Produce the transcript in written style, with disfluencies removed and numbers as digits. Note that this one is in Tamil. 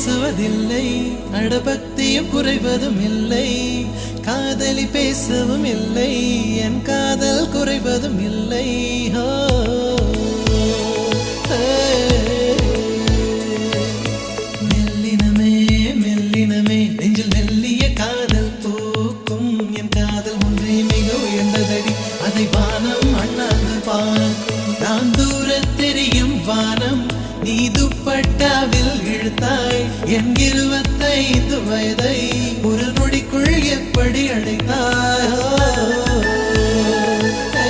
பேசுவதில்லை, அடபக்தியும் குறைவதும் இல்லை. காதலி பேசவும் இல்லை, என் காதல் குறைவதும் இல்லை. மெல்லினமே மெல்லினமே நெஞ்சில் மெல்லிய காதல் பூக்கும். என் காதல் ஒன்றே மிக உயர்ந்ததடி, அதை வானம் அண்ணாந்து பார்க்கும். நான் தூர தெரியும் வானம், நீ துப்பட்டாவில் இழுத்தாய். என் 25 வயதை ஒரு நொடிக்குள் எப்படி அடைத்தாய்?